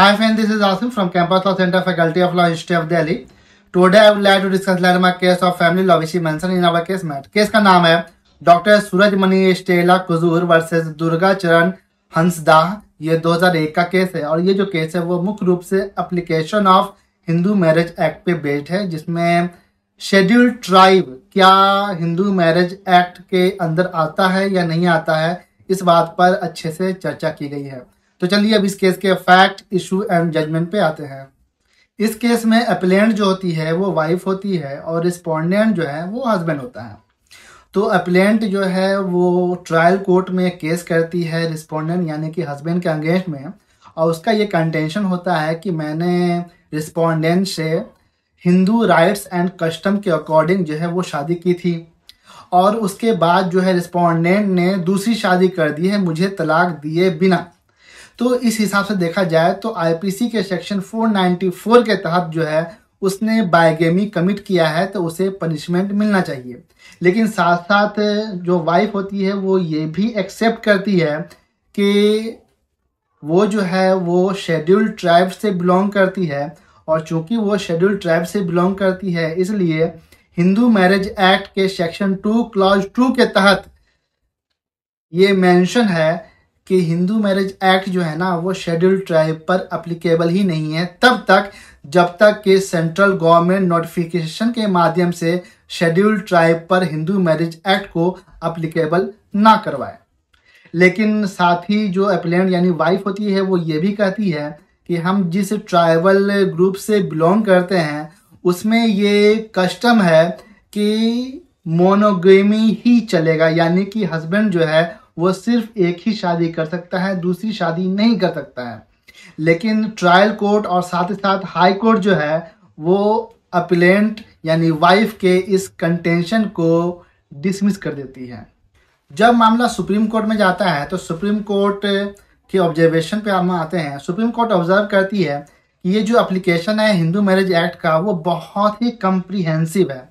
Hi friends, this is Asim from Campus Law Center, Faculty of Law, History of Delhi. Today I would like to discuss landmark case of family law which is mentioned in our case mat. Case का नाम है doctor Surajmani Stella Kujur versus Durga Charan Hansdah. ये 2001 का case है और ये जो case है वो मुख्य रूप से application of Hindu marriage act पे बेस्ड है, जिसमें शेड्यूल्ड ट्राइब क्या हिंदू मैरिज एक्ट के अंदर आता है या नहीं आता है, इस बात पर अच्छे से चर्चा की गई है। तो चलिए अब इस केस के फैक्ट, इशू एंड जजमेंट पे आते हैं। इस केस में अपीलेंट जो होती है वो वाइफ होती है और रिस्पोंडेंट जो है वो हस्बैंड होता है। तो अपीलेंट जो है वो ट्रायल कोर्ट में केस करती है रिस्पोंडेंट यानी कि हस्बैंड के अगेंस्ट में, और उसका ये कंटेंशन होता है कि मैंने रिस्पोंडेंट से हिंदू राइट्स एंड कस्टम के अकॉर्डिंग जो है वो शादी की थी और उसके बाद जो है रिस्पोंडेंट ने दूसरी शादी कर दी है मुझे तलाक दिए बिना। तो इस हिसाब से देखा जाए तो आईपीसी के सेक्शन 494 के तहत जो है उसने बायगेमी कमिट किया है तो उसे पनिशमेंट मिलना चाहिए। लेकिन साथ साथ जो वाइफ होती है वो ये भी एक्सेप्ट करती है कि वो जो है वो शेड्यूल्ड ट्राइब से बिलोंग करती है, और चूंकि वो शेड्यूल्ड ट्राइब से बिलोंग करती है इसलिए हिंदू मैरिज एक्ट के सेक्शन 2 क्लॉज 2 के तहत ये मेंशन है कि हिंदू मैरिज एक्ट जो है ना वो शेड्यूल्ड ट्राइब पर अप्लीकेबल ही नहीं है तब तक जब तक कि सेंट्रल गवर्नमेंट नोटिफिकेशन के माध्यम से शेड्यूल्ड ट्राइब पर हिंदू मैरिज एक्ट को अप्लीकेबल ना करवाए। लेकिन साथ ही जो अपीलेंट यानी वाइफ होती है वो ये भी कहती है कि हम जिस ट्राइबल ग्रुप से बिलोंग करते हैं उसमें ये कस्टम है कि मोनोगेमी ही चलेगा, यानी कि हस्बैंड जो है वो सिर्फ एक ही शादी कर सकता है, दूसरी शादी नहीं कर सकता है। लेकिन ट्रायल कोर्ट और साथ ही साथ हाई कोर्ट जो है वो अपीलेंट यानी वाइफ के इस कंटेंशन को डिसमिस कर देती है। जब मामला सुप्रीम कोर्ट में जाता है तो सुप्रीम कोर्ट के ऑब्जर्वेशन पे हम आते हैं। सुप्रीम कोर्ट ऑब्जर्व करती है कि ये जो एप्लीकेशन है हिंदू मैरिज एक्ट का वो बहुत ही कम्प्रीहेंसिव है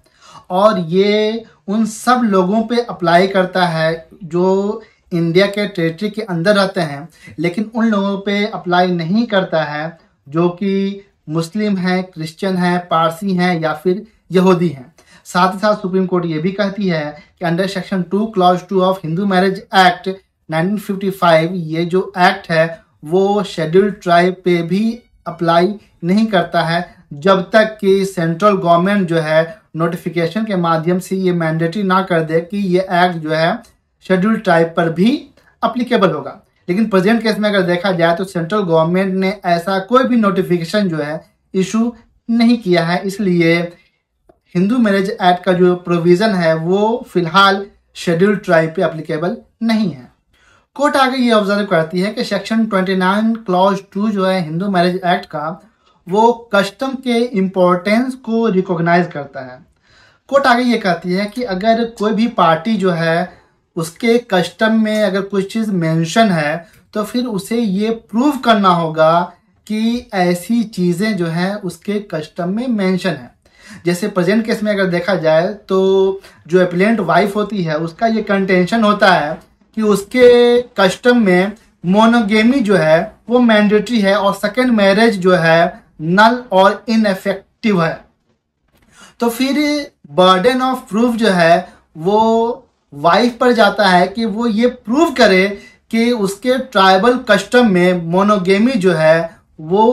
और ये उन सब लोगों पे अप्लाई करता है जो इंडिया के टेरिटरी के अंदर रहते हैं, लेकिन उन लोगों पे अप्लाई नहीं करता है जो कि मुस्लिम हैं, क्रिश्चियन हैं, पारसी हैं या फिर यहूदी हैं। साथ ही साथ सुप्रीम कोर्ट ये भी कहती है कि under section 2 clause 2 of Hindu marriage act 1955 ये जो एक्ट है वो शेड्यूल्ड ट्राइब पे भी अप्लाई नहीं करता है जब तक कि सेंट्रल गवर्नमेंट जो है नोटिफिकेशन के माध्यम से ये मैंडेटरी ना कर दे कि ये एक्ट जो है शेड्यूल्ड ट्राइब पर भी अप्लीकेबल होगा। लेकिन प्रेजेंट केस में अगर देखा जाए तो सेंट्रल गवर्नमेंट ने ऐसा कोई भी नोटिफिकेशन जो है इशू नहीं किया है, इसलिए हिंदू मैरिज एक्ट का जो प्रोविजन है वो फिलहाल शेड्यूल्ड ट्राइब पे अप्लीकेबल नहीं है। कोर्ट आगे ये ऑब्जर्व करती है कि सेक्शन 29 क्लॉज 2 जो है हिंदू मैरिज एक्ट का वो कस्टम के इम्पोर्टेंस को रिकॉग्नाइज करता है। कोर्ट आगे ये कहती है कि अगर कोई भी पार्टी जो है उसके कस्टम में अगर कुछ चीज़ मेंशन है तो फिर उसे ये प्रूव करना होगा कि ऐसी चीज़ें जो हैं उसके कस्टम में मेंशन है। जैसे प्रेजेंट केस में अगर देखा जाए तो जो अपीलेंट वाइफ होती है उसका ये कंटेंशन होता है कि उसके कस्टम में मोनोगेमी जो है वो मैंडेटरी है और सेकेंड मैरिज जो है नल और इनएफेक्टिव है। तो फिर बर्डन ऑफ प्रूफ जो है वो वाइफ पर जाता है कि वो ये प्रूव करे कि उसके ट्राइबल कस्टम में मोनोगेमी जो है वो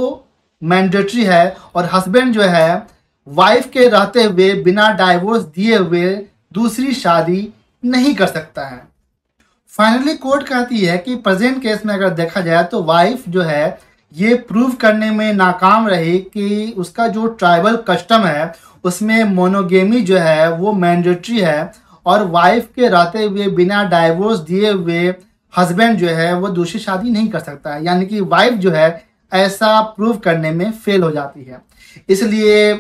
मैंडेटरी है और हस्बैंड जो है वाइफ के रहते हुए बिना डाइवोर्स दिए हुए दूसरी शादी नहीं कर सकता है। फाइनली कोर्ट कहती है कि प्रेजेंट केस में अगर देखा जाए तो वाइफ जो है ये प्रूव करने में नाकाम रही कि उसका जो ट्राइबल कस्टम है उसमें मोनोगेमी जो है वो मैंडेटरी है और वाइफ के रहते हुए बिना डाइवोर्स दिए हुए हस्बैंड जो है वो दूसरी शादी नहीं कर सकता है, यानी कि वाइफ जो है ऐसा प्रूव करने में फेल हो जाती है। इसलिए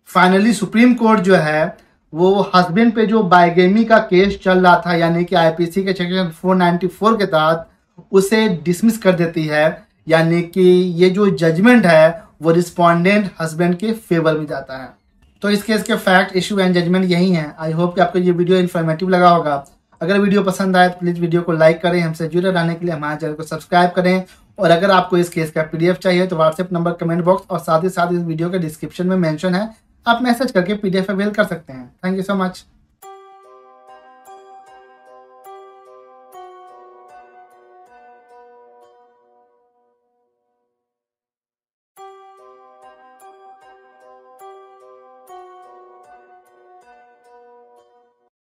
फाइनली सुप्रीम कोर्ट जो है वो हस्बैंड पे जो बायगेमी का केस चल रहा था यानी कि आईपीसी के सेक्शन 494 के तहत उसे डिसमिस कर देती है, यानी कि ये जो जजमेंट है वो रिस्पोंडेंट हस्बैंड के फेवर में जाता है। तो इस केस के फैक्ट, इशू एंड जजमेंट यही हैं। आई होप कि आपको ये वीडियो इन्फॉर्मेटिव लगा होगा। अगर वीडियो पसंद आए तो प्लीज़ वीडियो को लाइक करें, हमसे जुड़े रहने के लिए हमारे चैनल को सब्सक्राइब करें और अगर आपको इस केस का पीडीएफ चाहिए तो व्हाट्सएप नंबर कमेंट बॉक्स और साथ ही साथ इस वीडियो के डिस्क्रिप्शन में मेंशन है, आप मैसेज करके पीडीएफ अवेल कर सकते हैं। Thank you so much.